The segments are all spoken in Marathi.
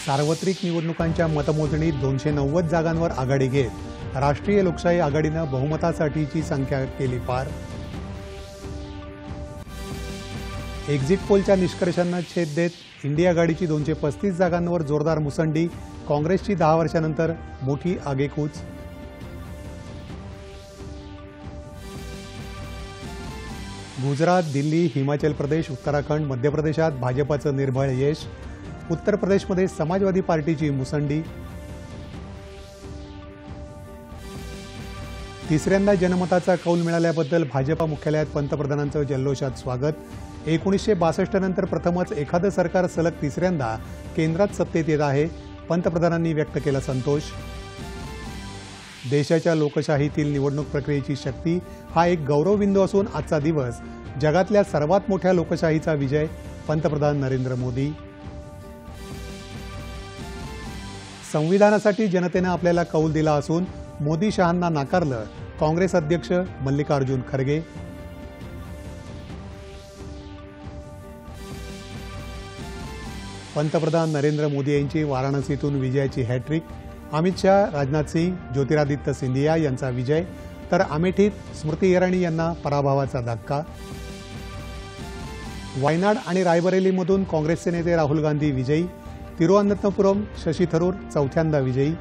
सार्वत्रिक निवडणुकांच्या मतमोजणीत 290 जागांवर आघाडी घेत राष्ट्रीय लोकशाही आघाडीनं बहुमतासाठीची संख्या केली पार। एक्झिट पोलच्या निष्कर्षांना छेद देत इंडिया आघाडीची 235 जागांवर जोरदार मुसंडी, काँग्रेसची 10 वर्षांनंतर मोठी आगेकूच। गुजरात, दिल्ली, हिमाचल प्रदेश, उत्तराखंड, मध्य प्रदेशात भाजपाचं निर्भळ यश, उत्तर प्रदेशमध्ये समाजवादी पार्टीची मुसंडी। तिसऱ्यांदा जनमताचा कौल मिळाल्याबद्दल भाजपा मुख्यालयात पंतप्रधानांचं जल्लोषात स्वागत। 1962 नंतर प्रथमच एखादं सरकार सलग तिसऱ्यांदा केंद्रात सत्तेत येत आहे, पंतप्रधानांनी व्यक्त केला संतोष। देशाच्या लोकशाहीतील निवडणूक प्रक्रियेची शक्ती हा एक गौरवबिंदू असून आजचा दिवस जगातल्या सर्वात मोठ्या लोकशाहीचा विजय, पंतप्रधान नरेंद्र मोदी। संविधानासाठी जनतेने आपल्याला कौल दिला असून मोदी शहांना नाकारलं, काँग्रेस अध्यक्ष मल्लिकार्जुन खरगे। पंतप्रधान नरेंद्र मोदी यांची वाराणसीतून विजयाची हॅट्रिक, अमित शाह, राजनाथ सिंह, ज्योतिरादित्य सिंधिया यांचा विजय, तर अमेठीत स्मृती इराणी यांना पराभवाचा धक्का। वायनाड आणि रायबरेलीमधून काँग्रेसचे नेते राहुल गांधी विजयी, तिरुअनंतपुरम शशी थरूर चौथ्यांदा विजयी।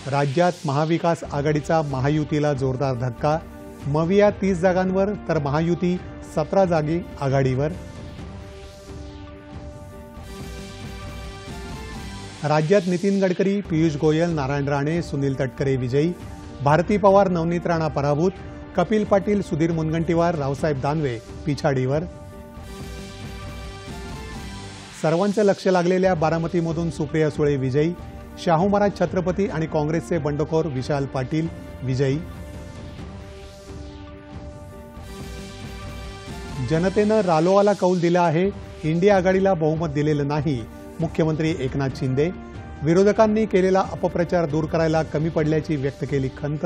राज्यात महाविकास आघाडीचा महायुतीला जोरदार धक्का, मविया 30 जागांवर तर महायुती 17 जागी आघाडीवर। राज्यात नितीन गडकरी, पियुष गोयल, नारायण राणे, सुनील तटकरे विजयी, भारती पवार, नवनीत राणा पराभूत, कपिल पाटील, सुधीर मुनगंटीवार, रावसाहेब दानवे पिछाडीवर। सर्वांचं लक्ष लागलेल्या बारामतीमधून सुप्रिया सुळे विजयी, शाहू महाराज छत्रपती आणि काँग्रेसचे बंडखोर विशाल पाटील विजयी। जनतेनं रालोआला कौल दिला आहे, इंडिया आघाडीला बहुमत दिलेलं नाही, मुख्यमंत्री एकनाथ शिंदे। विरोधकांनी केलेला अपप्रचार दूर करायला कमी पडल्याची व्यक्त केली खंत।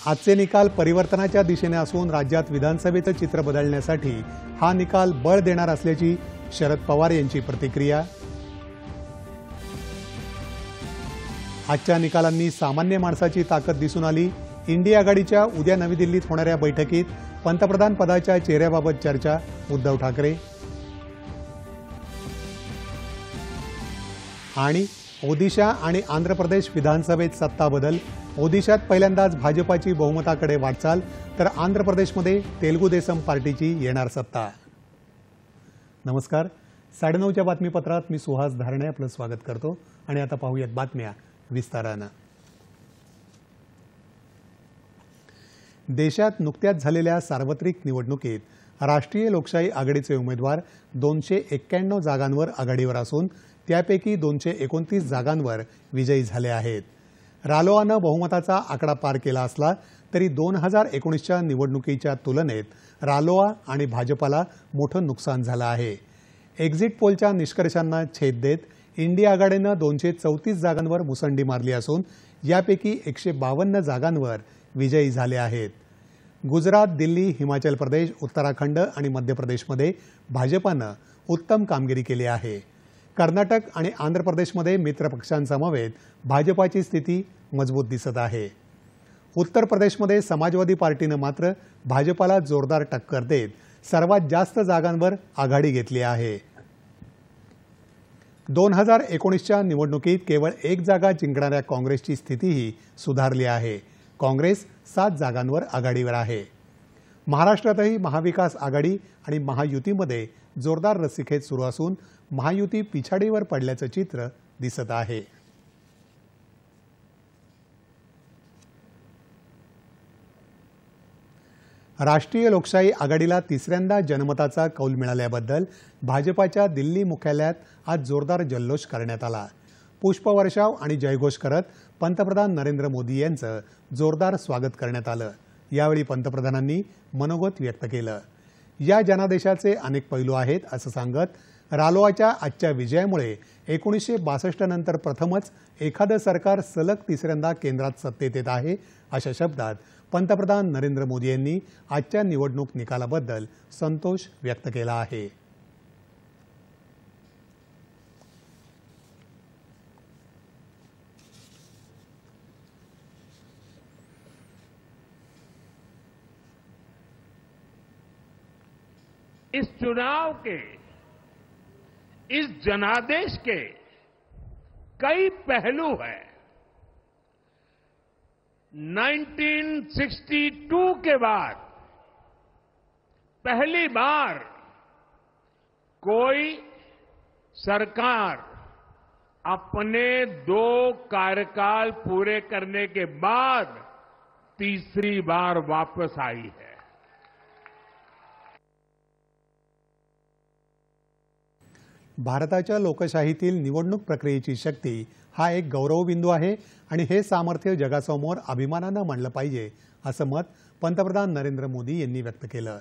आजचे निकाल परिवर्तनाच्या दिशेने असून राज्यात विधानसभेचं चित्र बदलण्यासाठी हा निकाल बळ देणार असल्याची शरद पवार यांची प्रतिक्रिया। आजच्या निकालांनी सामान्य माणसाची ताकद दिसून आली, इंडिया आघाडीच्या उद्या नवी दिल्लीत होणाऱ्या बैठकीत पंतप्रधान पदाच्या चेहऱ्याबाबत चर्चा, उद्धव ठाकरे। आणि ओदिशा आणि आंध्र प्रदेश विधानसभेत सत्ता बदल, ओदिशात पहिल्यांदाच भाजपाची बहुमताकडे वाटचाल, तर आंध्र प्रदेशमध्ये तेलुगू देसम पार्टीची येणार सत्ता। नमस्कार, 9:30च्या बातमीपत्रात मी सुहास धारणे आपलं स्वागत करतो आणि आता पाहूयात बातम्या विस्तारानं। देशात नुकत्याच झालेल्या सार्वत्रिक निवडणुकीत राष्ट्रीय लोकशाही आघाडीचे उमेदवार 291 जागांवर आघाडीवर असून त्यापैकी 229 जागांवर विजयी झाले आहेत। रालोआनं बहुमताचा आकडा पार केला असला तरी 2019च्या निवडणुकीच्या तुलनेत रालोआ आणि भाजपाला मोठं नुकसान झालं आहे। एक्झिट पोलच्या निष्कर्षांना छेद देत इंडिया आघाडीनं 234 जागांवर मुसंडी मारली असून यापैकी 152 जागांवर विजयी झाले आहेत। गुजरात, दिल्ली, हिमाचल प्रदेश, उत्तराखंड आणि मध्य प्रदेशमध्ये भाजपानं उत्तम कामगिरी केली आहे। कर्नाटक आणि आंध्र प्रदेशमध्ये मित्रपक्षांसमवेत भाजपाची स्थिती मजबूत दिसत आहे। उत्तर प्रदेशमध्ये समाजवादी पार्टीनं मात्र भाजपाला जोरदार टक्कर देत सर्वात जास्त जागांवर आघाडी घेतली आहे। 2019च्या निवडणुकीत केवळ 1 जागा जिंकणाऱ्या काँग्रेसची स्थितीही सुधारली आहे। काँग्रेस 7 जागांवर आघाडीवर आहे। महाराष्ट्रातही महाविकास आघाडी आणि महायुतीमध्ये जोरदार रस्सीखेच सुरू असून महायुती पिछाडीवर पडल्याचं चित्र दिसत आहे। राष्ट्रीय लोकशाही आघाडीला तिसऱ्यांदा जनमताचा कौल मिळाल्याबद्दल भाजपाच्या दिल्ली मुख्यालयात आज जोरदार जल्लोष करण्यात आला। पुष्पवर्षाव आणि जयघोष करत पंतप्रधान नरेंद्र मोदी यांचं जोरदार स्वागत करण्यात आलं। यावेळी पंतप्रधानांनी मनोगत व्यक्त केलं। या जनादेशाचे अनेक पैलू आहेत असं सांगत रालोआच्या आजच्या विजयामुळे 1962 नंतर प्रथमच एखादं सरकार सलग तिसऱ्यांदा केंद्रात सत्तेत येत आहे अशा शब्दात पंतप्रधान नरेंद्र मोदी यांनी आजच्या निवडणूक निकालाबद्दल संतोष व्यक्त केला आहे। इस चुनाव के, इस जनादेश के कई पहलू हैं। 1962 के बाद पहली बार कोई सरकार अपने 2 कार्यकाल पूरे करने के बाद तीसरी बार वापस आई है। भारताच्या लोकशाहीतील निवडणूक प्रक्रियेची शक्ती हा एक गौरवबिंदू आहे आणि हे सामर्थ्य जगासमोर अभिमानाने मांडलं पाहिजे असं मत पंतप्रधान नरेंद्र मोदी यांनी व्यक्त केलं।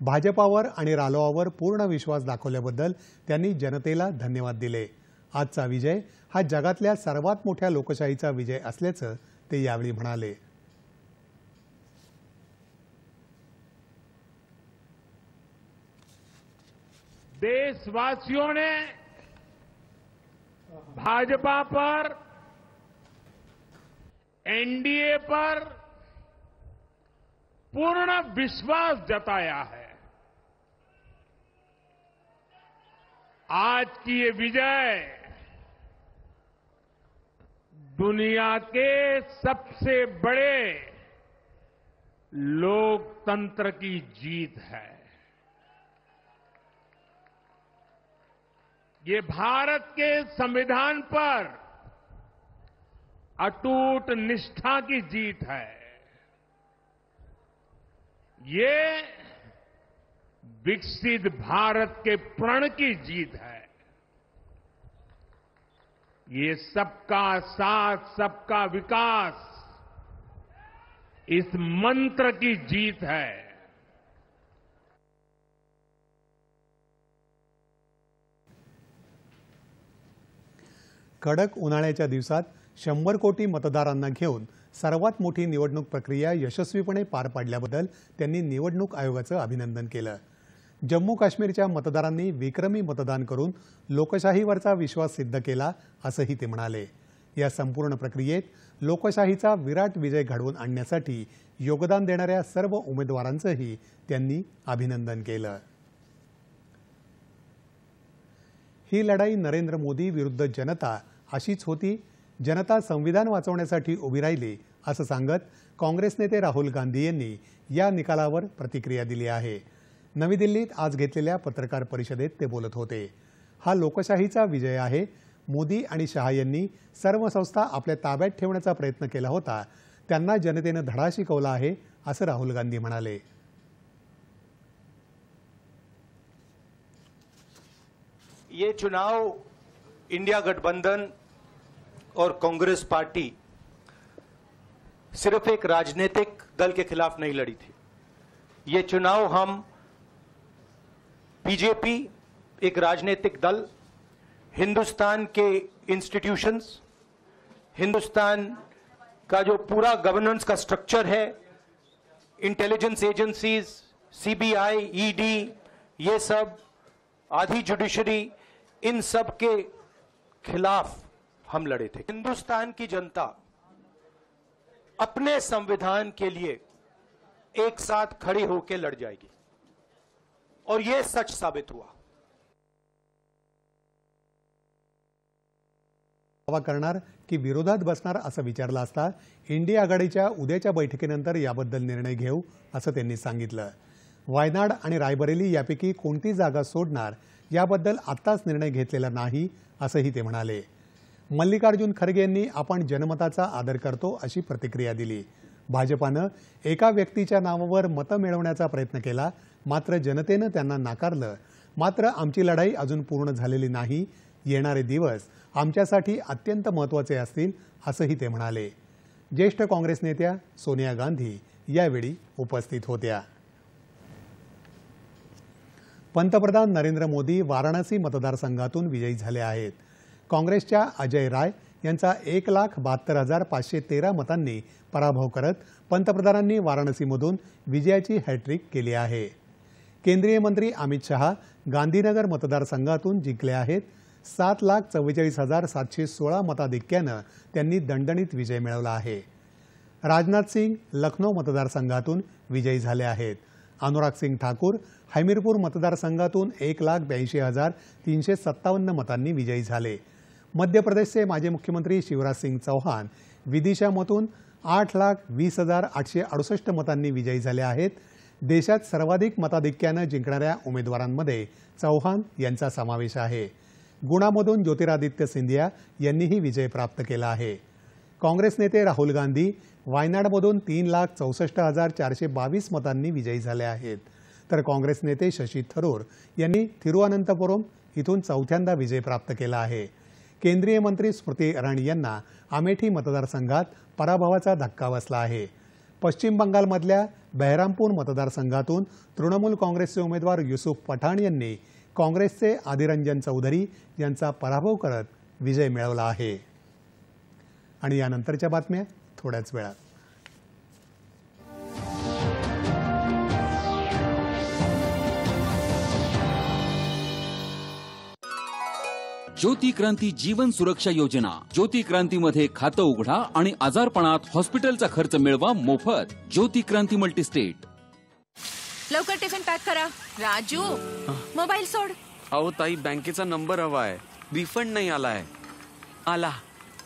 भाजपावर आणि रालोआवर पूर्ण विश्वास दाखवल्याबद्दल त्यांनी जनतेला धन्यवाद दिले। आजचा विजय हा जगातल्या सर्वात मोठ्या लोकशाहीचा विजय असल्याचं ते यावेळी म्हणाले। देशवासियों ने भाजपा पर, एनडीए पर पूर्ण विश्वास जताया है। आज की ये विजय दुनिया के सबसे बड़े लोकतंत्र की जीत है। ये भारत के संविधान पर अटूट निष्ठा की जीत है। ये विकसित भारत के प्रण की जीत है। ये सबका साथ, सबका विकास, इस मंत्र की जीत है। कडक उन्हाळ्याच्या दिवसात 100 कोटी मतदारांना घेऊन सर्वात मोठी निवडणूक प्रक्रिया यशस्वीपणे पार पाडल्याबद्दल त्यांनी निवडणूक आयोगाचं अभिनंदन केलं। जम्मू काश्मीरच्या मतदारांनी विक्रमी मतदान करून लोकशाहीवरचा विश्वास सिद्ध केला असंही ते म्हणाले। या संपूर्ण प्रक्रियेत लोकशाहीचा विराट विजय घडवून आणण्यासाठी योगदान देणाऱ्या सर्व उमेदवारांचंही त्यांनी अभिनंदन केलं। ही लढाई नरेंद्र मोदी विरुद्ध जनता अशीच होती। जनता संविधान वाचवण्यासाठी उभी राहिली असं सांगत काँग्रेस नेते राहुल गांधी यांनी या निकालावर प्रतिक्रिया दिली आहे। नवी दिल्लीत आज घेतलेल्या पत्रकार परिषदेत ते बोलत होते। हा लोकशाहीचा विजय आहे। मोदी आणि शहा यांनी सर्व संस्था आपल्या ताब्यात ठेवण्याचा प्रयत्न केला होता। त्यांना जनतेने धडा शिकवला आहे असं राहुल गांधी म्हणाले। ये चुनाव इंडिया गठबंधन और कांग्रेस पार्टी सिर्फ एक राजनीतिक दल के खिलाफ नहीं लड़ी थी। ये चुनाव हम बीजेपी, एक राजनीतिक दल, हिंदुस्तान के इंस्टीट्यूशंस, हिंदुस्तान का जो पूरा गवर्नेंस का स्ट्रक्चर है, इंटेलिजेंस एजेंसीज, सीबीआई, ईडी, ये सब, आधी जुडिशरी, इन सब के खिलाफ हम लड़े थे। हिंदुस्तान की जनता अपने संविधान के लिए एक साथ खड़ी होकर लड़ जाएगी और यह सच साबित हुआ। दावा करणार की विरोधात बसणार असं विचारलं असता इंडिया आघाडीच्या उद्याच्या बैठकीनंतर याबद्दल निर्णय घेऊ असं त्यांनी सांगितलं। वायनाड आणि रायबरेली यापैकी कोणती जागा सोडणार याबद्दल आत्ताच निर्णय घेतलेला नाही असंही ते म्हणाले। मल्लिकार्जुन खरगे यांनी आपण जनमताचा आदर करतो अशी प्रतिक्रिया दिली। भाजपानं एका व्यक्तीच्या नावावर मतं मिळवण्याचा प्रयत्न केला, मात्र जनतेनं त्यांना नाकारलं। मात्र आमची लढाई अजून पूर्ण झालेली नाही। येणारे दिवस आमच्यासाठी अत्यंत महत्त्वाचे असतील असंही ते म्हणाले। ज्येष्ठ काँग्रेस नेत्या सोनिया गांधी यावेळी उपस्थित होत्या। पंतप्रधान नरेंद्र मोदी वाराणसी मतदारसंघातून विजयी झाले आहेत। काँग्रेसच्या अजय राय यांचा 1,72,513 मतांनी पराभव करत पंतप्रधानांनी वाराणसीमधून विजयाची हॅट्रिक केली आहे। केंद्रीय मंत्री अमित शहा गांधीनगर मतदारसंघातून जिंकले आहेत। 7,44,716 मताधिक्यानं त्यांनी दणदणीत विजय मिळवला आहे। राजनाथ सिंग लखनौ मतदारसंघातून विजयी झाले आहेत। अनुराग सिंग ठाकूर हमीरपूर मतदारसंघातून 1,82,357 मतांनी विजयी झाले। मध्य प्रदेशचे माजी मुख्यमंत्री शिवराज सिंग चौहान विदिशामधून 8,20,868 मतांनी विजयी झाले आहेत। देशात सर्वाधिक मताधिक्यानं जिंकणाऱ्या उमेदवारांमध्ये चौहान यांचा समावेश आहे। गुणामधून ज्योतिरादित्य सिंधिया यांनीही विजय प्राप्त केला आहे। काँग्रेस नेते राहुल गांधी वायनाडमधून 3,64,422 मतांनी विजयी झाले आहेत, तर काँग्रेस नेते शशी थरूर यांनी थिरुअनंतपुरम इथून चौथ्यांदा विजय प्राप्त केला आहे। केंद्रीय मंत्री स्मृती इराणी यांना अमेठी मतदारसंघात पराभवाचा धक्का बसला आहे। पश्चिम बंगालमधल्या बहरामपूर मतदारसंघातून तृणमूल काँग्रेसचे उमेदवार युसुफ पठाण यांनी काँग्रेसचे आदिरंजन चौधरी यांचा पराभव करत विजय मिळवला आहे। आणि यानंतरच्या बातम्या थोड्याच वेळात। ज्योती क्रांती जीवन सुरक्षा योजना। ज्योती क्रांतीमध्ये खातं उघडा आणि आजारपणात हॉस्पिटलचा खर्च मिळवा मोफत। ज्योती क्रांती मल्टीस्टेट। लवकर टिफिन पॅक करा। राजू मोबाईल सोड। अहो ताई, बँकेचा नंबर हवाय, रिफंड नाही आलाय। आला,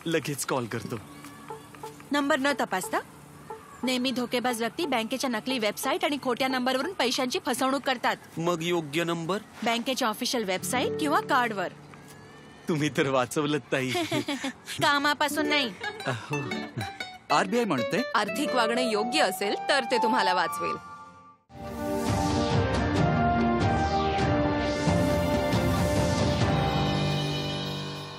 लगेच कॉल करतो। नंबर न तपासता नेहमी धोकेबाज व्यक्ती बँकेच्या नकली वेबसाईट आणि खोट्या नंबरवरून पैशांची फसवणूक करतात। मग योग्य नंबर बँकेच्या ऑफिशियल वेबसाईट किंवा कार्डवर। तुम्ही तर वाचवलं ताई। कामापासून नाही। आरबीआय म्हणते आर्थिक वागणे योग्य असेल तर ते तुम्हाला वाचवेल।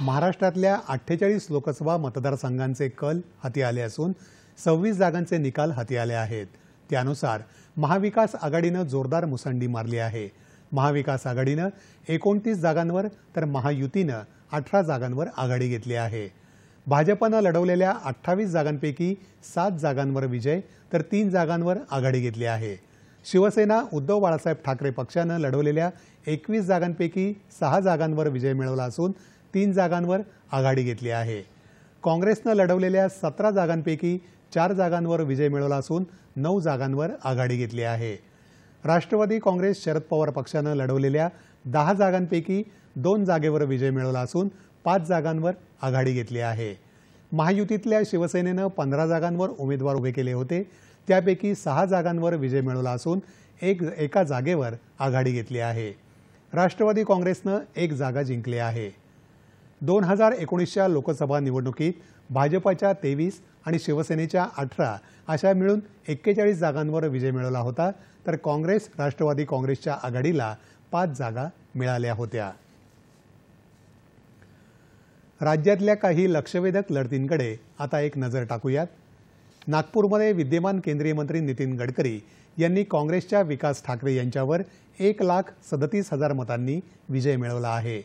महाराष्ट्रातल्या 48 लोकसभा मतदारसंघांचे कल हाती आले असून 26 जागांचे निकाल हाती आले आहेत। त्यानुसार महाविकास आघाडीनं जोरदार मुसंडी मारली आहे। महाविकास आघाडीनं 29 जागांवर तर महायुतीनं 18 जागांवर आघाडी घेतली आहे। भाजपनं लढवलेल्या 28 जागांपैकी 7 जागांवर विजय तर 3 जागांवर आघाडी घेतली आहे। शिवसेना उद्धव बाळासाहेब ठाकरे पक्षानं लढवलेल्या 21 जागांपैकी 6 जागांवर विजय मिळवला असून 3 जागांवर आघाडी घेतली आहे। काँग्रेसनं लढवलेल्या 17 जागांपैकी 4 जागांवर विजय मिळवला असून 9 जागांवर आघाडी घेतली आहे। राष्ट्रवादी काँग्रेस शरद पवार पक्षानं लढवलेल्या 10 जागांपैकी 2 जागेवर विजय मिळवला असून 5 जागांवर आघाडी घेतली आहे। महायुतीतल्या शिवसेनेनं 15 जागांवर उमेदवार उभे केले होते, त्यापैकी 6 जागांवर विजय मिळवला असून एका जागेवर आघाडी घेतली आहे। राष्ट्रवादी काँग्रेसनं 1 जागा जिंकली आहे। 2019च्या लोकसभा निवडणुकीत भाजपच्या 23 आणि शिवसेनेच्या 18 अशा मिळून 41 जागांवर विजय मिळवला होता, तर काँग्रेस राष्ट्रवादी काँग्रेसच्या आघाडीला 5 जागा मिळाल्या होत्या। राज्यातल्या काही लक्षवेधक लढतींकडे आता एक नजर टाकूयात। नागपूरमध्ये विद्यमान केंद्रीय मंत्री नितीन गडकरी यांनी काँग्रेसच्या विकास ठाकरे यांच्यावर 1,37,000 मतांनी विजय मिळवला आहे।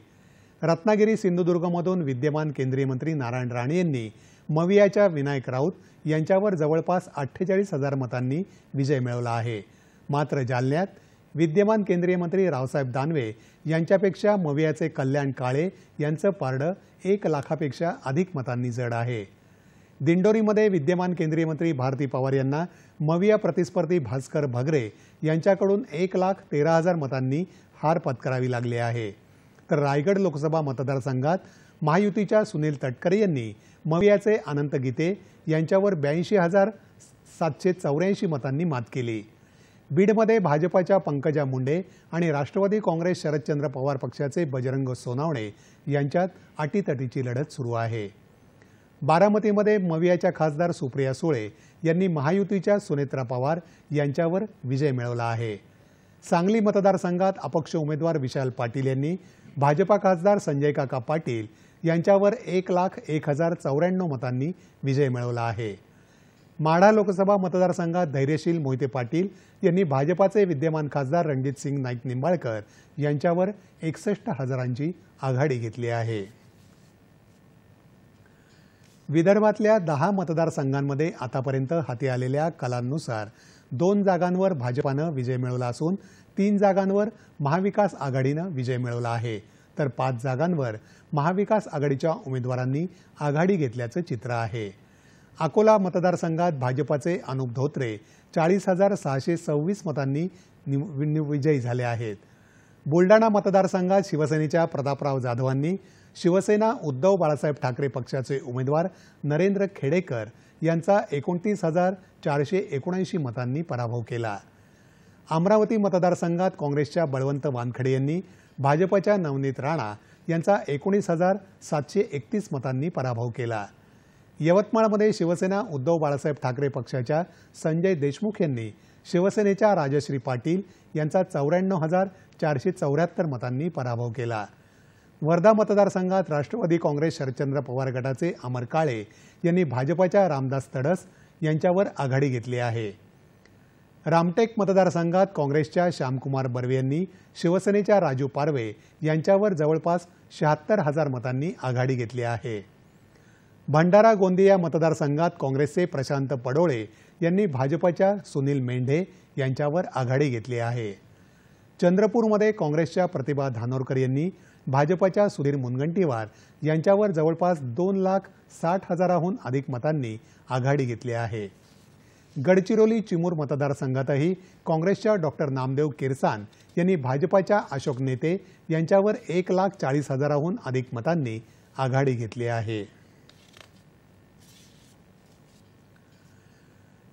रत्नागिरी सिंधुदुर्गमधून विद्यमान केंद्रीय मंत्री नारायण राणे यांनी मवियाच्या विनायक राऊत यांच्यावर जवळपास 48,000 मतांनी विजय मिळवला आहे। मात्र जालन्यात विद्यमान केंद्रीय मंत्री रावसाहेब दानवे यांच्यापेक्षा मवियाचे कल्याण काळे यांचं पारडं 1 लाखापेक्षा अधिक मतांनी जड आहे। दिंडोरीमध्ये विद्यमान केंद्रीय मंत्री भारती पवार यांना मविया प्रतिस्पर्धी भास्कर भगरे यांच्याकडून 1,13,000 मतांनी हार पत्करावी लागली आहे। तर रायगड लोकसभा मतदारसंघात महायुतीच्या सुनील तटकरे यांनी मवियाचे अनंत गीते यांच्यावर 82,784 मतांनी मात केली। बीडमध्ये भाजपाच्या पंकजा मुंडे आणि राष्ट्रवादी काँग्रेस शरदचंद्र पवार पक्षाचे बजरंग सोनावणे यांच्यात अटीतटीची लढत सुरू आहे। बारामतीमध्ये मवियाच्या खासदार सुप्रिया सुळे यांनी महायुतीच्या सुनेत्रा पवार यांच्यावर विजय मिळवला आहे। सांगली मतदारसंघात अपक्ष उमेदवार विशाल पाटील यांनी भाजपा खासदार संजय काका पाटील यांच्यावर 1,01,094 मतांनी विजय मिळवला आहे। माढा लोकसभा मतदारसंघात धैर्यशील मोहिते पाटील यांनी भाजपाचे विद्यमान खासदार रणजितसिंग नाईक निंबाळकर यांच्यावर 61,000ची आघाडी घेतली आहे। विदर्भातल्या 10 मतदारसंघांमध्ये आतापर्यंत हाती आलेल्या कलांनुसार 2 जागांवर भाजपानं विजय मिळवला असून 3 जागांवर महाविकास आघाडीनं विजय मिळवला आहे, तर 5 जागांवर महाविकास आघाडीच्या उमेदवारांनी आघाडी घेतल्याचं चित्र आहे. अकोला मतदारसंघात भाजपाचे अनुप धोत्रे 40,626 मतांनी विजयी झाले आहेत. बुलडाणा मतदारसंघात शिवसेनेच्या प्रतापराव जाधवांनी शिवसेना उद्धव बाळासाहेब ठाकरे पक्षाचे उमेदवार नरेंद्र खेडेकर यांचा 29,479 मतांनी पराभव केला. अमरावती मतदारसंघात काँग्रेसच्या बळवंत वानखडे यांनी भाजपच्या नवनीत राणा यांचा 19,731 मतांनी पराभव केला. यवतमाळमध्ये शिवसेना उद्धव बाळासाहेब ठाकरे पक्षाच्या संजय देशमुख यांनी शिवसेनेच्या राजश्री पाटील यांचा 94,474 मतांनी पराभव केला. वर्धा मतदारसंघात राष्ट्रवादी काँग्रेस शरदचंद्र पवार गटाचे अमर काळे यांनी भाजपच्या रामदास तडस यांच्यावर आघाडी घेतली आहे. रामटेक मतदारसंघात काँग्रेसच्या श्यामकुमार बर्वे यांनी शिवसेनेच्या राजू पारवे यांच्यावर जवळपास 76,000 मतांनी आघाडी घेतली आहे. भंडारा गोंदिया मतदारसंघात काँग्रेसचे प्रशांत पडोळे यांनी भाजपच्या सुनील मेंढे यांच्यावर आघाडी घेतली आहे. चंद्रपूरमध्ये काँग्रेसच्या प्रतिभा धानोरकर यांनी भाजपच्या सुधीर मुनगंटीवार यांच्यावर जवळपास 2,60,000हून अधिक मतांनी आघाडी घेतली आहे. गडचिरोली चिमूर मतदारसंघातही काँग्रेसच्या डॉक्टर नामदेव किरसान यांनी भाजपच्या अशोक नेते यांच्यावर 1,40,000हून अधिक मतांनी आघाडी घेतली आहे.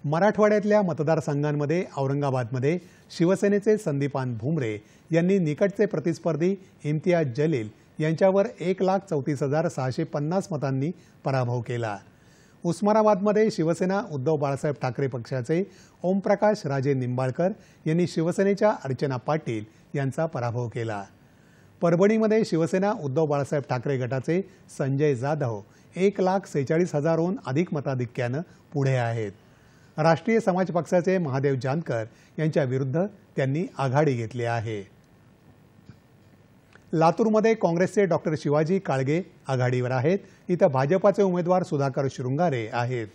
मराठवाड्यातल्या मतदारसंघांमध्ये औरंगाबादमध्ये शिवसेनेचे संदीपान भुमरे यांनी निकटचे प्रतिस्पर्धी इम्तियाज जलील यांच्यावर 1,34,650 मतांनी पराभव केला. उस्मानाबादमध्ये शिवसेना उद्धव बाळासाहेब ठाकरे पक्षाचे ओमप्रकाश राजे निंबाळकर यांनी शिवसेनेच्या अर्चना पाटील यांचा पराभव केला. परभणीमध्ये शिवसेना उद्धव बाळासाहेब ठाकरे गटाचे संजय जाधव 1,46,000हून अधिक मताधिक्यानं पुढे आहेत. राष्ट्रीय समाज पक्षाचे महादेव जानकर यांच्या विरुद्ध त्यांनी आघाडी घेतली आहे. लातूरमध्ये काँग्रेसचे डॉक्टर शिवाजी काळगे आघाडीवर आहेत. इथं भाजपाचे उमेदवार सुधाकर शृंगारे आहेत.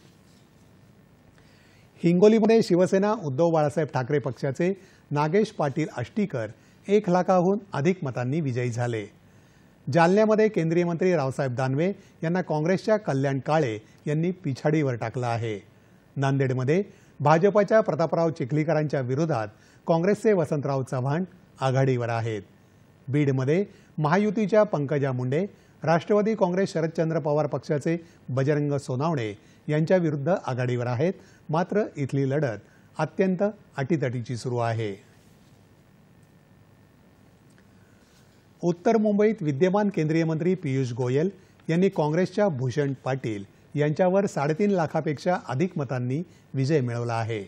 हिंगोलीमध्ये शिवसेना उद्धव बाळासाहेब ठाकरे पक्षाचे नागेश पाटील आष्टीकर 1,00,000हून अधिक मतांनी विजयी झाले. जालन्यामध्ये केंद्रीय मंत्री रावसाहेब दानवे यांना काँग्रेसच्या कल्याण काळे यांनी पिछाडीवर टाकलं आहे. नांदेडमध्ये भाजपच्या प्रतापराव चिखलीकरांच्या विरोधात काँग्रेसचे वसंतराव चव्हाण आघाडीवर आहेत. बीडमध्ये महायुतीच्या पंकजा मुंडे राष्ट्रवादी काँग्रेस शरदचंद्र पवार पक्षाचे बजरंग सोनावणे यांच्या विरुद्ध आघाडीवर आहेत. मात्र इथली लढत अत्यंत अटीतटीची सुरू आहे. उत्तर मुंबईत विद्यमान केंद्रीय मंत्री पियुष गोयल यांनी काँग्रेसच्या भूषण पाटील यांच्यावर 3.5 लाखापेक्षा अधिक मतांनी विजय मिळवला आहे.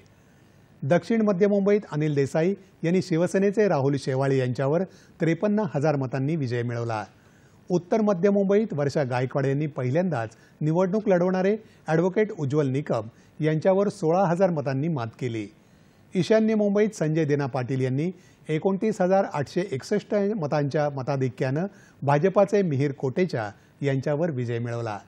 दक्षिण मध्य मुंबईत अनिल देसाई यांनी शिवसेनेचे राहुल शेवाळे यांच्यावर 53,000 मतांनी विजय मिळवला. उत्तर मध्य मुंबईत वर्षा गायकवाड यांनी पहिल्यांदाच निवडणूक लढवणारे ॲडव्होकेट उज्ज्वल निकम यांच्यावर 16,000 मतांनी मात केली. ईशान्य मुंबईत संजय देना पाटील यांनी 29,861 मतांच्या मताधिक्यानं भाजपाचे मिहीर कोटेचा यांच्यावर विजय मिळवला.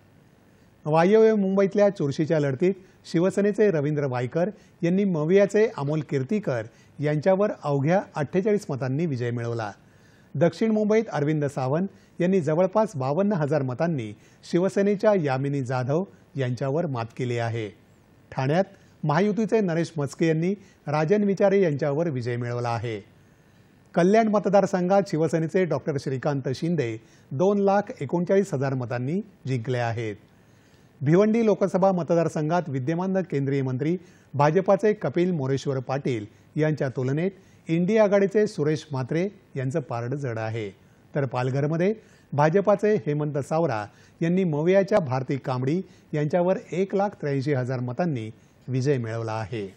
वायव्य मुंबईतल्या चुरशीच्या लढतीत शिवसेनेचे रवींद्र वायकर यांनी मवियाचे अमोल कीर्तीकर यांच्यावर अवघ्या 48 मतांनी विजय मिळवला. दक्षिण मुंबईत अरविंद सावंत यांनी जवळपास 52,000 मतांनी शिवसेनेच्या यामिनी जाधव यांच्यावर मात केली आहे. ठाण्यात महायुतीचे नरेश मस्के यांनी राजन विचारे यांच्यावर विजय मिळवला आहे. कल्याण मतदारसंघात शिवसेनेचे डॉक्टर श्रीकांत शिंदे 2,39,000 मतांनी जिंकले आहेत. भिवंडी लोकसभा मतदारसंघात विद्यमान केंद्रीय मंत्री भाजपाचे कपिल मोरेश्वर पाटील यांच्या तुलनेत इंडिया आघाडीचे सुरेश म्हात्रे यांचं पारडं जड आहे. तर पालघरमध्ये भाजपाचे हेमंत सावरा यांनी मवियाच्या भारती कांबडी यांच्यावर 1,83,000 मतांनी विजय मिळवला आहे.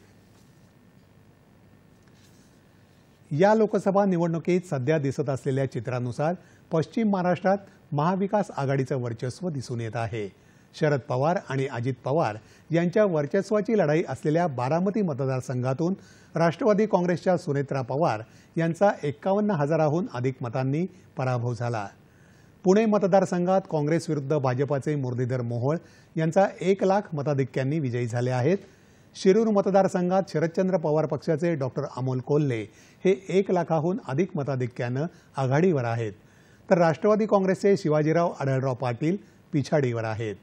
या लोकसभा निवडणुकीत सध्या दिसत असलेल्या चित्रानुसार पश्चिम महाराष्ट्रात महाविकास आघाडीचं वर्चस्व दिसून येत आहे. शरद पवार आणि अजित पवार यांच्या वर्चस्वाची लढाई असलेल्या बारामती मतदारसंघातून राष्ट्रवादी काँग्रेसच्या सुनेत्रा पवार यांचा 51,000हून अधिक मतांनी पराभव झाला. पुणे मतदारसंघात काँग्रेस विरुद्ध भाजपाचे मुरलीधर मोहोळ यांचा 1 लाख मताधिक्यांनी विजयी झाले आहेत. शिरूर मतदारसंघात शरदचंद्र पवार पक्षाचे डॉक्टर अमोल कोल्हे हे 1 लाखाहून अधिक मताधिक्यानं आघाडीवर आहेत, तर राष्ट्रवादी काँग्रेसचे शिवाजीराव आढळराव पाटील पिछाडीवर आहेत.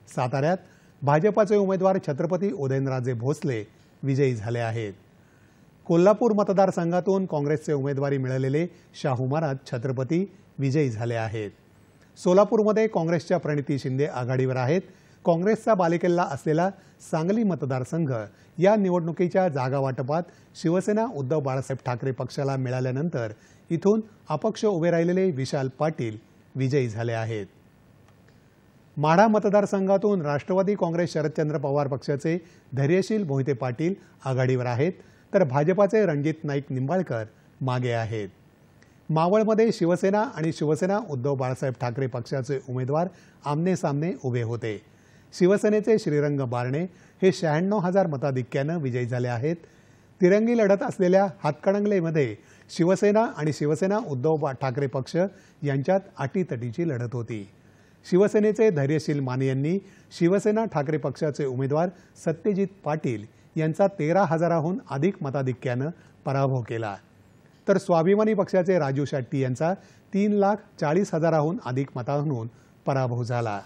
साताऱ्यात भाजपाचे उमेदवार छत्रपती उदयनराजे भोसले विजयी झाले आहेत. कोल्हापूर मतदारसंघातून काँग्रेसचे उमेदवारी मिळालेले शाहू महाराज छत्रपती विजयी झाले आहेत. सोलापूरमध्ये काँग्रेसच्या प्रणिती शिंदे आघाडीवर आहेत. काँग्रेसचा बालेकिल्ला असलेला सांगली मतदारसंघ या निवडणुकीच्या जागा वाटपात शिवसेना उद्धव बाळासाहेब ठाकरे पक्षाला मिळाल्यानंतर इथून अपक्ष उभे राहिलेले विशाल पाटील विजयी झाले आहेत. माढा मतदारसंघातून राष्ट्रवादी काँग्रेस शरदचंद्र पवार पक्षाचे धैर्यशील मोहिते पाटील आघाडीवर आहेत, तर भाजपाचे रणजित नाईक निंबाळकर मागे आहेत. मावळमध्ये शिवसेना आणि शिवसेना उद्धव बाळासाहेब ठाकरे पक्षाचे उमेदवार आमने सामने उभे होते. शिवसेनेचे श्रीरंग बारणे हे 96,000 मताधिक्यानं विजयी झाले आहेत. तिरंगी लढत असलेल्या हातकणंगलेमध्ये शिवसेना आणि शिवसेना उद्धव ठाकरे पक्ष यांच्यात अटीतटीची लढत होती. शिवसेनेचे धैर्यशील माने यांनी शिवसेना ठाकरे पक्षाचे उमेदवार सत्यजित पाटील यांचा 13,000हून अधिक मताधिक्यानं पराभव केला, तर स्वाभिमानी पक्षाचे राजू शेट्टी यांचा 3,40,000हून अधिक मतांहून पराभव झाला.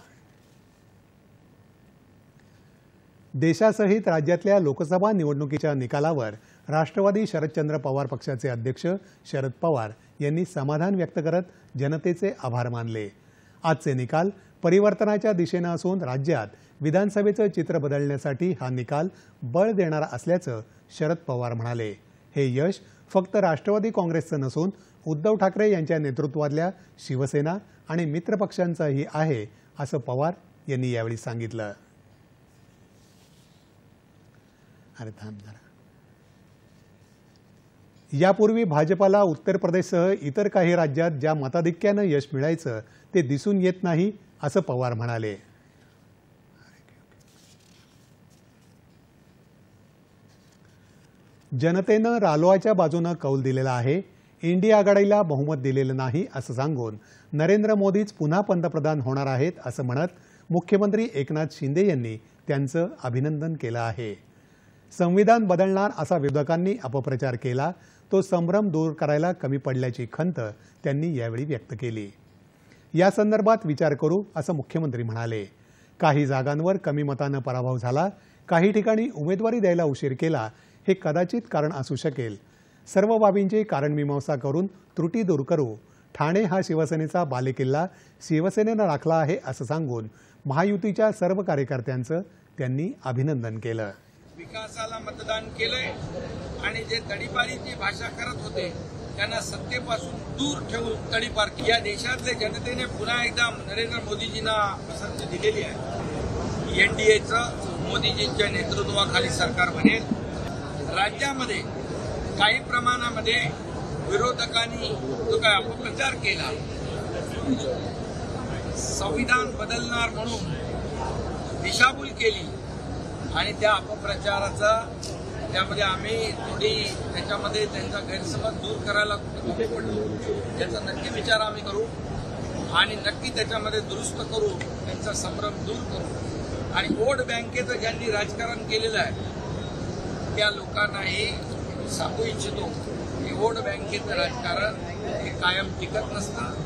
देशासहित राज्यातल्या लोकसभा निवडणुकीच्या निकालावर राष्ट्रवादी शरदचंद्र पवार पक्षाचे अध्यक्ष शरद पवार यांनी समाधान व्यक्त करत जनतेचे आभार मानले. आजचे निकाल परिवर्तनाच्या दिशेनं असून राज्यात विधानसभेचं चित्र बदलण्यासाठी हा निकाल बळ देणारा असल्याचं शरद पवार म्हणाले. हे यश फक्त राष्ट्रवादी काँग्रेसचं नसून उद्धव ठाकरे यांच्या नेतृत्वातल्या शिवसेना आणि मित्रपक्षांचंही आहे, असं पवार यांनी यावेळी सांगितलं. यापूर्वी भाजपाला उत्तर प्रदेशसह इतर काही राज्यात ज्या मताधिक्यानं यश मिळायचं ते दिसून येत नाही, असं पवार म्हणाले. जनतेनं रालोआच्या बाजूनं कौल दिलेला आहे. इंडिया आघाडीला बहुमत दिलेलं नाही असं सांगून नरेंद्र मोदीच पुन्हा पंतप्रधान होणार आहेत असं म्हणत मुख्यमंत्री एकनाथ शिंदे यांनी त्यांचं अभिनंदन केलं आहे. संविधान बदलणार असा विरोधकांनी अपप्रचार केला, तो संभ्रम दूर करायला कमी पडल्याची खंत त्यांनी यावेळी व्यक्त केली. या संदर्भात विचार करू असं मुख्यमंत्री म्हणाले. काही जागांवर कमी मतानं पराभव झाला, काही ठिकाणी उमेदवारी द्यायला उशीर केला, हे कदाचित कारण असू शकेल. सर्व बाबींची कारणमीमांसा करून त्रुटी दूर करू. ठाणे हा शिवसेनेचा बालेकिल्ला शिवसेनेनं राखला आहे असं सांगून महायुतीच्या सर्व कार्यकर्त्यांचं त्यांनी अभिनंदन केलं. विकासाला मतदान केलंय आणि जे तडीपारीची भाषा करत होते त्यांना सत्तेपासून दूर ठेवून तडीपार. या देशातल्या जनतेने पुन्हा एकदा नरेंद्र मोदीजींना पसंती दिलेली आहे. एनडीएचं मोदीजींच्या नेतृत्वाखाली सरकार बनेल. राज्यामध्ये काही प्रमाणामध्ये विरोधकांनी जो काय अपप्रचार केला, संविधान बदलणार म्हणून दिशाभूल केली आणि त्या अपप्रचाराचा त्यामध्ये आम्ही थोडी त्याच्यामध्ये त्यांचा गैरसमज दूर करायला कमी पडलो. याचा नक्की विचार आम्ही करू आणि नक्की त्याच्यामध्ये दुरुस्त करू, त्यांचा संभ्रम दूर करू. आणि वोट बँकेचं ज्यांनी राजकारण केलेलं आहे त्या लोकांनाही सांगू इच्छितो की वोट बँकेचं राजकारण हे कायम टिकत नसतं.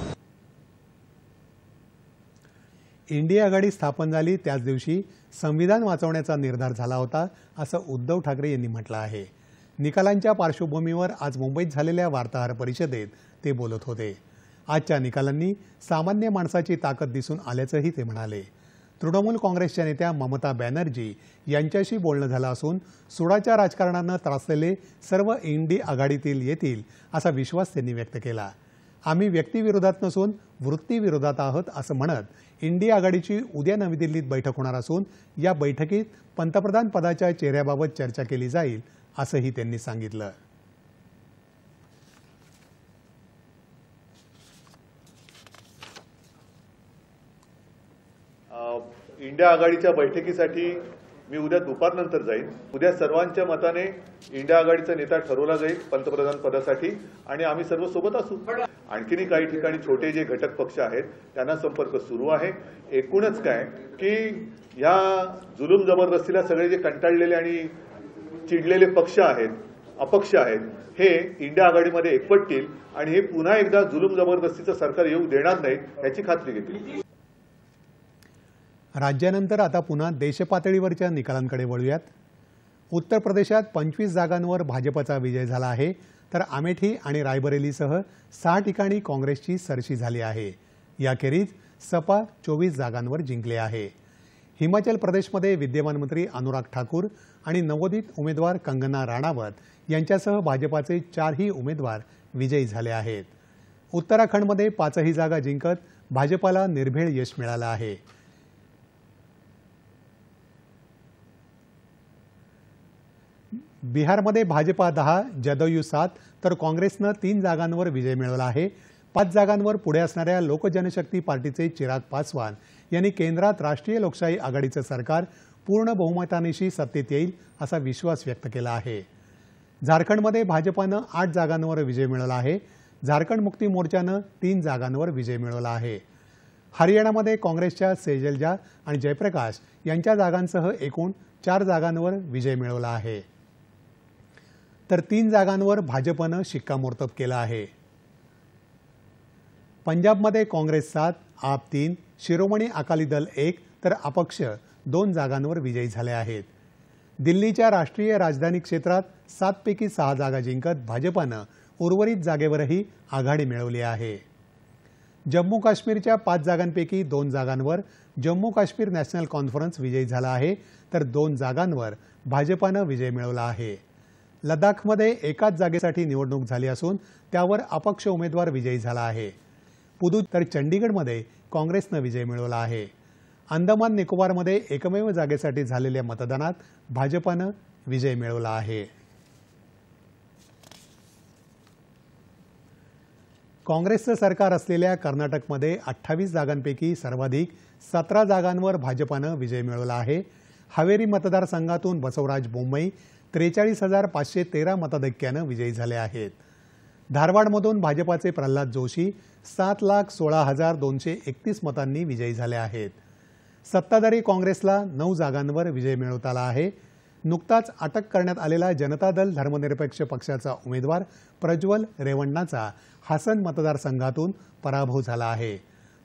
इंडिया आघाडी स्थापन झाली त्याच दिवशी संविधान वाचवण्याचा निर्धार झाला होता, असं उद्धव ठाकरे यांनी म्हटलं आहे. निकालांच्या पार्श्वभूमीवर आज मुंबईत झालेल्या वार्ताहर परिषदेत ते बोलत होते. आजच्या निकालांनी सामान्य माणसाची ताकद दिसून आल्याचंही ते म्हणाले. तृणमूल काँग्रेसच्या नेत्या ममता बॅनर्जी यांच्याशी बोलणं झालं असून सुडाच्या राजकारणानं त्रासलेले सर्व इंडी आघाडीतील येतील असा विश्वास त्यांनी व्यक्त केला. आम्ही व्यक्तिविरोधात नसून वृत्तीविरोधात आहोत असं म्हणत इंडिया आघाडीची उद्या नवी दिल्लीत बैठक होणार असून या बैठकीत पंतप्रधान पदाच्या चेहऱ्याबाबत चर्चा केली जाईल असंही त्यांनी सांगितलं. इंडिया आघाडीच्या बैठकीसाठी मी उद्या दुपारनंतर जाईन. उद्या सर्वांच्या मताने इंडिया आघाडीचा नेता ठरवला जाईल पंतप्रधान पदासाठी आणि आम्ही सर्व सोबत असू. आणखीनही काही ठिकाणी छोटे जे घटक पक्ष आहेत त्यांना संपर्क सुरू आहे. एकूणच काय की या जुलूम जबरदस्तीला सगळे जे कंटाळलेले आणि चिडलेले पक्ष आहेत, अपक्ष आहेत, हे इंडिया आघाडीमध्ये एकवटतील आणि हे पुन्हा एकदा जुलूम जबरदस्तीचं सरकार येऊ देणार नाहीत याची खात्री घेतील. राज्यानंतर आता पुन्हा देशपातळीवरच्या निकालांकडे वळूयात. उत्तर प्रदेशात 25 जागांवर भाजपचा विजय झाला आहे, तर अमेठी आणि रायबरेलीसह 6 ठिकाणी काँग्रेसची सरशी झाली आहे. याखेरीज सपा 24 जागांवर जिंकले आहे. हिमाचल प्रदेशमध्ये विद्यमान मंत्री अनुराग ठाकूर आणि नवोदित उमेदवार कंगना राणावत यांच्यासह भाजपाचे 4ही उमेदवार विजयी झाले आहेत. उत्तराखंडमध्ये 5ही जागा जिंकत भाजपाला निर्भेळ यश मिळालं आहे. बिहारमध्ये भाजपा 10, जदयू 7 तर काँग्रेसनं 3 जागांवर विजय मिळवला आहे. 5 जागांवर पुढे असणाऱ्या लोकजनशक्ती पार्टीचे चिराग पासवान यांनी केंद्रात राष्ट्रीय लोकशाही आघाडीचं सरकार पूर्ण बहुमतानिशी सत्तेत येईल असा विश्वास व्यक्त केला आहे. झारखंडमध्ये भाजपानं 8 जागांवर विजय मिळवला आहे. झारखंड मुक्ती मोर्चानं 3 जागांवर विजय मिळवला आहे. हरियाणामध्ये काँग्रेसच्या सेजलजा आणि जयप्रकाश यांच्या जागांसह एकूण 4 जागांवर विजय मिळवला आहे. तर 3 जागांवर भाजपनं शिक्कामोर्तब केलं आहे. पंजाबमध्ये काँग्रेस 7, आप 3, शिरोमणी अकाली दल 1 तर अपक्ष 2 जागांवर विजयी झाले आहेत. दिल्लीच्या राष्ट्रीय राजधानी क्षेत्रात 7 पैकी 6 जागा जिंकत भाजपनं उर्वरित जागेवरही आघाडी मिळवली आहे. जम्मू काश्मीरच्या 5 जागांपैकी 2 जागांवर जम्मू काश्मीर नॅशनल कॉन्फरन्स विजयी झाला आहे, तर 2 जागांवर भाजपनं विजय मिळवला आहे. लडाखमध्ये एकाच जागेसाठी निवडणूक झाली असून त्यावर अपक्ष उमेदवार विजयी झाला आहे. तर चंडीगडमध्ये काँग्रेसनं विजय मिळवला आहे. अंदमान निकोबारमध्ये एकमेव जागेसाठी झालेल्या मतदानात भाजपनं विजय मिळवला आहे. काँग्रेसचं सरकार असलेल्या कर्नाटकमध्ये 28 जागांपैकी सर्वाधिक 17 जागांवर भाजपनं विजय मिळवला आहे. हावेरी मतदारसंघातून बसवराज बोम्मई 43,513 मताधिक्यानं विजयी झाले आहेत. धारवाडमधून भाजपाचे प्रल्हाद जोशी 7,16,231 मतांनी विजयी झाले आहेत. सत्ताधारी काँग्रेसला 9 जागांवर विजय मिळवता आला आहे. नुकताच अटक करण्यात आलेला जनता दल धर्मनिरपेक्ष पक्षाचा उमेदवार प्रज्वल रेवण्णाचा हासन मतदारसंघातून पराभव झाला आहे,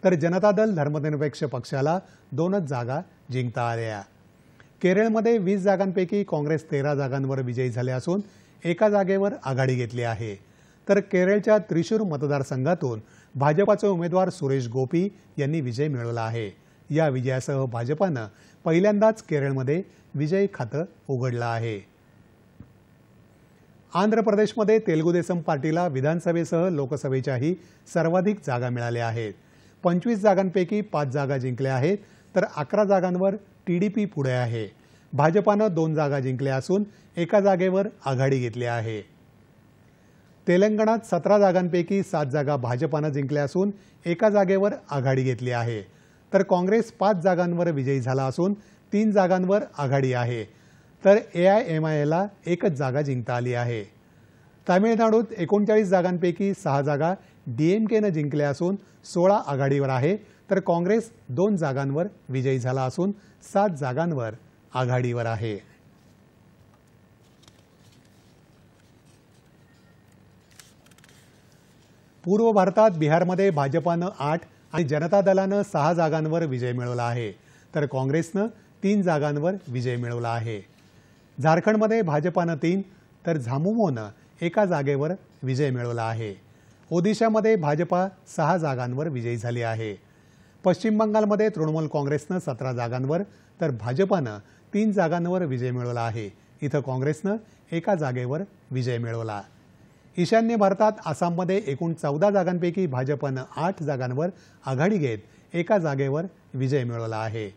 तर जनता दल धर्मनिरपेक्ष पक्षाला 2च जागा जिंकता आल्या. केरळमध्ये 20 जागांपैकी काँग्रेस 13 जागांवर विजयी झाले असून एका जागेवर आघाडी घेतली आहे. तर केरळच्या त्रिशूर मतदारसंघातून भाजपाचे उमेदवार सुरेश गोपी यांनी विजय मिळवला आहे. या विजयासह भाजपानं पहिल्यांदाच केरळमध्ये विजयी खातं उघडलं आहे. आंध्र प्रदेशमध्ये तेलुगू देसम पार्टीला विधानसभेसह लोकसभेच्याही सर्वाधिक जागा मिळाल्या आहेत. 25 जागांपैकी 5 जागा जिंकल्या आहेत, तर 11 जागांवर टीडीपी पुढे आहे. भाजपानं 2 जागा जिंकल्या असून एका जागेवर आघाडी घेतली आहे. तेलंगणात 17 जागांपैकी 7 जागा भाजपानं जिंकल्या असून एका जागेवर आघाडी घेतली आहे. तर काँग्रेस 5 जागांवर विजयी झाला असून 3 जागांवर आघाडी आहे. तर AIMIला 1च जागा जिंकता आली आहे. तामिळनाडूत 39 जागांपैकी 6 जागा DMKनं जिंकल्या असून 16 आघाडीवर आहे. तर काँग्रेस 2 जागांवर विजयी झाला असून 7 जागांवर आघाडीवर आहे. पूर्व भारतात बिहारमध्ये भाजपानं 8 आणि जनता दलानं 6 जागांवर विजय मिळवला आहे, तर काँग्रेसनं 3 जागांवर विजय मिळवला आहे. झारखंडमध्ये भाजपानं 3 तर झामुमोनं एका जागेवर विजय मिळवला आहे. ओदिशामध्ये भाजपा 6 जागांवर विजयी झाली आहे. पश्चिम बंगालमध्ये तृणमूल काँग्रेसनं 17 जागांवर तर भाजपानं 3 जागांवर विजय मिळवला आहे. इथं काँग्रेसनं एका जागेवर विजय मिळवला. ईशान्य भारतात आसाममध्ये एकूण 14 जागांपैकी भाजपनं 8 जागांवर आघाडी घेत एका जागेवर विजय मिळवला आहे.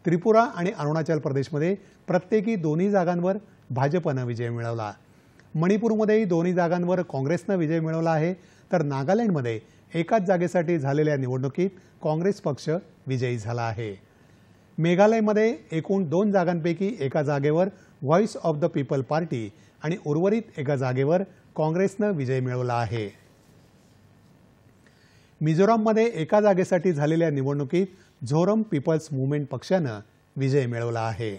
त्रिपुरा आणि अरुणाचल प्रदेशमध्ये प्रत्येकी 2 जागांवर भाजपनं विजय मिळवला. मणिपूरमध्येही 2 जागांवर काँग्रेसनं विजय मिळवला आहे. तर नागालँडमध्ये एकाच जागेसाठी झालेल्या निवडणुकीत काँग्रेस पक्ष विजयी झाला आहे. मेघालयमध्ये एकूण 2 जागांपैकी एका जागेवर voice of the people party आणि उर्वरित एका जागेवर काँग्रेसनं विजय मिळवला आहे. मिझोराममध्ये एका जागेसाठी झालेल्या निवडणुकीत झोरम पीपल्स मूव्हमेंट पक्षानं विजय मिळवला आहे.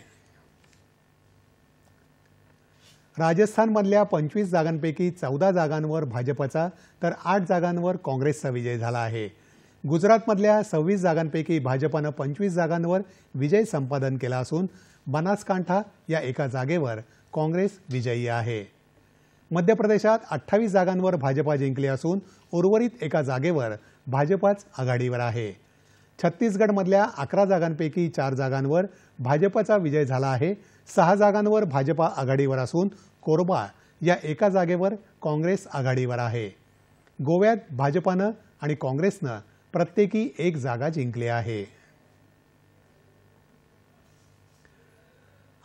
राजस्थानमधल्या 25 जागांपैकी 14 जागांवर भाजपचा तर 8 जागांवर काँग्रेसचा विजय झाला आहे. गुजरातमधल्या 26 जागांपैकी भाजपनं 25 जागांवर विजय संपादन केला असून बनासकांठा या एका जागेवर काँग्रेस विजयी आहे. मध्य प्रदेशात 28 जागांवर भाजपा जिंकली असून उर्वरित एका जागेवर भाजपाच आघाडीवर आहे. छत्तीसगडमधल्या 11 जागांपैकी 4 जागांवर भाजपचा विजय झाला आहे. 6 जागांवर भाजपा आघाडीवर असून कोरबा या एका जागेवर काँग्रेस आघाडीवर आहे. गोव्यात भाजपानं आणि काँग्रेसनं प्रत्येकी 1 जागा जिंकली आहे.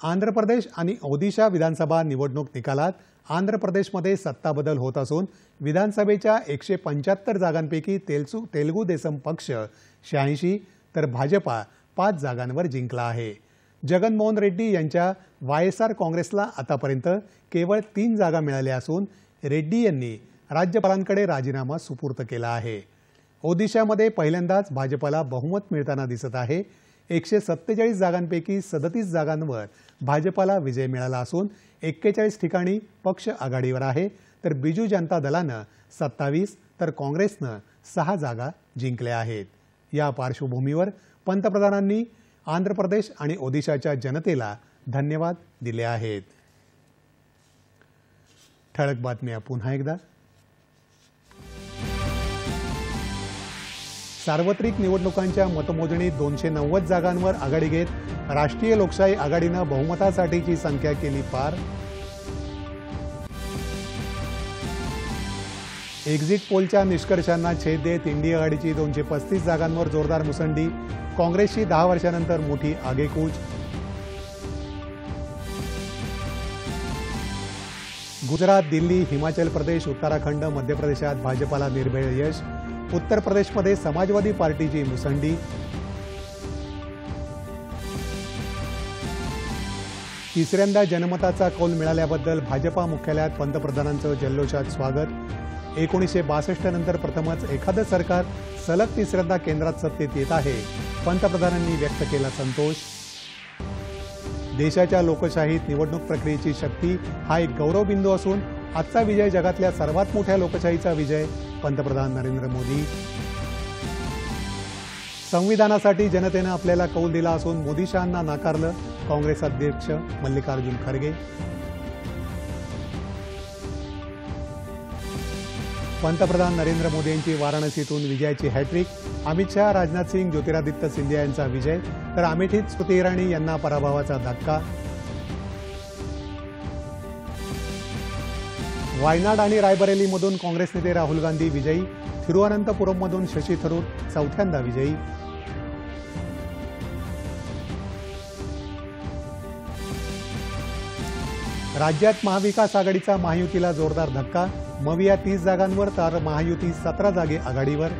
आंध्र प्रदेश आणि ओदिशा विधानसभा निवडणूक निकालात आंध्र प्रदेशमध्ये सत्ता बदल होत असून विधानसभेच्या 175 जागांपैकी तेलुगू देसम पक्ष 86 तर भाजपा 5 जागांवर जिंकला आहे. जगनमोहन रेड्डी यांच्या वायएसआर काँग्रेसला आतापर्यंत केवळ 3 जागा मिळाल्या असून रेड्डी यांनी राज्यपालांकडे राजीनामा सुपूर्द केला आहे. ओदिशामध्ये पहिल्यांदाच भाजपला बहुमत मिळताना दिसत आहे. 147 जागांपैकी 37 जागांवर भाजपाला विजय मिळाला असून 41 ठिकाणी पक्ष आघाडीवर आहे तर बिजू जनता दलानं 27 तर काँग्रेसनं 6 जागा जिंकल्या आहेत. या पार्श्वभूमीवर पंतप्रधानांनी आंध्र प्रदेश आणि ओदिशाच्या जनतेला धन्यवाद दिले आहेत. ठळक बातम्या पुन्हा एकदा. सार्वत्रिक निवडणुकांच्या मतमोजणीत 290 जागांवर आघाडी घेत राष्ट्रीय लोकशाही आघाडीनं बहुमतासाठीची संख्या केली पार. एक्झिट पोलच्या निष्कर्षांना छेद देत इंडिया आघाडीची 235 जागांवर जोरदार मुसंडी. काँग्रेसची 10 वर्षांनंतर मोठी आगेकूच. गुजरात, दिल्ली, हिमाचल प्रदेश, उत्तराखंड, मध्य प्रदेशात भाजपाला निर्भेळ यश. उत्तर प्रदेशमध्ये समाजवादी पार्टीची मुसंडी. तिसऱ्यांदा जनमताचा कौल मिळाल्याबद्दल भाजपा मुख्यालयात पंतप्रधानांचं जल्लोषात स्वागत. 1962 नंतर प्रथमच एखादं सरकार सलग तिसऱ्यांदा केंद्रात सत्तेत येत आहे. पंतप्रधानांनी व्यक्त केला संतोष. देशाच्या लोकशाहीत निवडणूक प्रक्रियेची शक्ती हा एक गौरवबिंदू असून आजचा विजय जगातल्या सर्वात मोठ्या लोकशाहीचा विजय. पंतप्रधान नरेंद्र मोदी. संविधानासाठी जनतेनं आपल्याला कौल दिला असून मोदी शहांना नाकारलं. काँग्रेस अध्यक्ष मल्लिकार्जुन खरगे. पंतप्रधान नरेंद्र मोदी यांची वाराणसीतून विजयाची हॅट्रिक. अमित शहा, राजनाथ सिंग, ज्योतिरादित्य सिंधिया यांचा विजय तर अमेठीत स्मृती इराणी यांना पराभवाचा धक्का. वायनाड आणि रायबरेलीमधून काँग्रेस नेते राहुल गांधी विजयी. तिरुवनंतपुरममधून शशी थरूर चौथ्यांदा विजयी. राज्यात महाविकास आघाडीचा महायुतीला जोरदार धक्का. मविया 30 जागांवर तर महायुती 17 जागे आघाडीवर.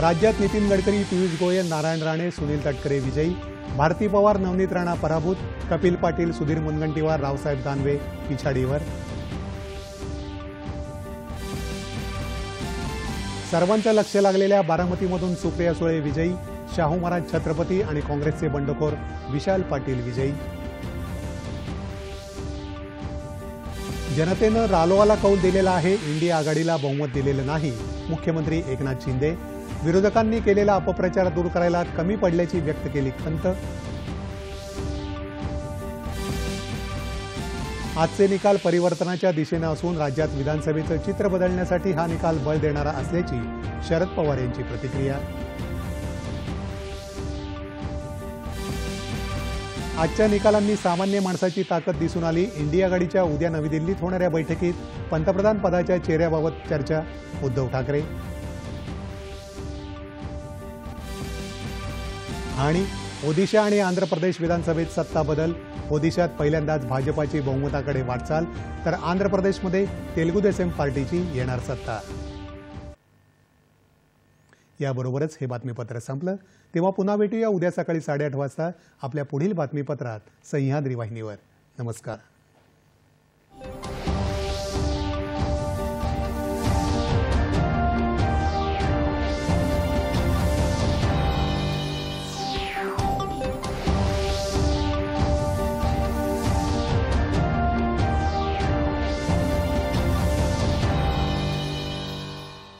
राज्यात नितीन गडकरी, पियुष गोयल, नारायण राणे, सुनील तटकरे विजयी. भारती पवार, नवनीत राणा पराभूत. कपिल पाटील, सुधीर मुनगंटीवार, रावसाहेब दानवे पिछाडीवर. सर्वांचं लक्ष लागलेल्या बारामतीमधून सुप्रिया सुळे विजयी. शाहू महाराज छत्रपती आणि काँग्रेसचे बंडखोर विशाल पाटील विजयी. जनतेनं रालोआला कौल दिलेला आहे. इंडिया आघाडीला बहुमत दिलेलं नाही. मुख्यमंत्री एकनाथ शिंदे. विरोधकांनी केलेला अपप्रचार दूर करायला कमी पडल्याची व्यक्त केली खंत. आजचे निकाल परिवर्तनाच्या दिशेनं असून राज्यात विधानसभेचं चित्र बदलण्यासाठी हा निकाल बळ देणारा असल्याची शरद पवार यांची प्रतिक्रिया. आजच्या निकालांनी सामान्य माणसाची ताकद दिसून आली. इंडिया आघाडीच्या उद्या नवी दिल्लीत होणाऱ्या बैठकीत पंतप्रधान पदाच्या चेहऱ्याबाबत चर्चा. उद्धव ठाकरे. आणि ओदिशा आणि आंध्र प्रदेश विधानसभेत सत्ता बदल. ओदिशात पहिल्यांदाच भाजपाची बहुमताकडे वाटचाल तर आंध्र प्रदेशमध्ये तेलुगू देसम पार्टीची येणार सत्ता. याबरोबरच हे बातमीपत्र संपलं. तेव्हा पुन्हा भेटूया उद्या सकाळी 8:30 वाजता आपल्या पुढील बातमीपत्रात सह्याद्री वाहिनीवर. नमस्कार.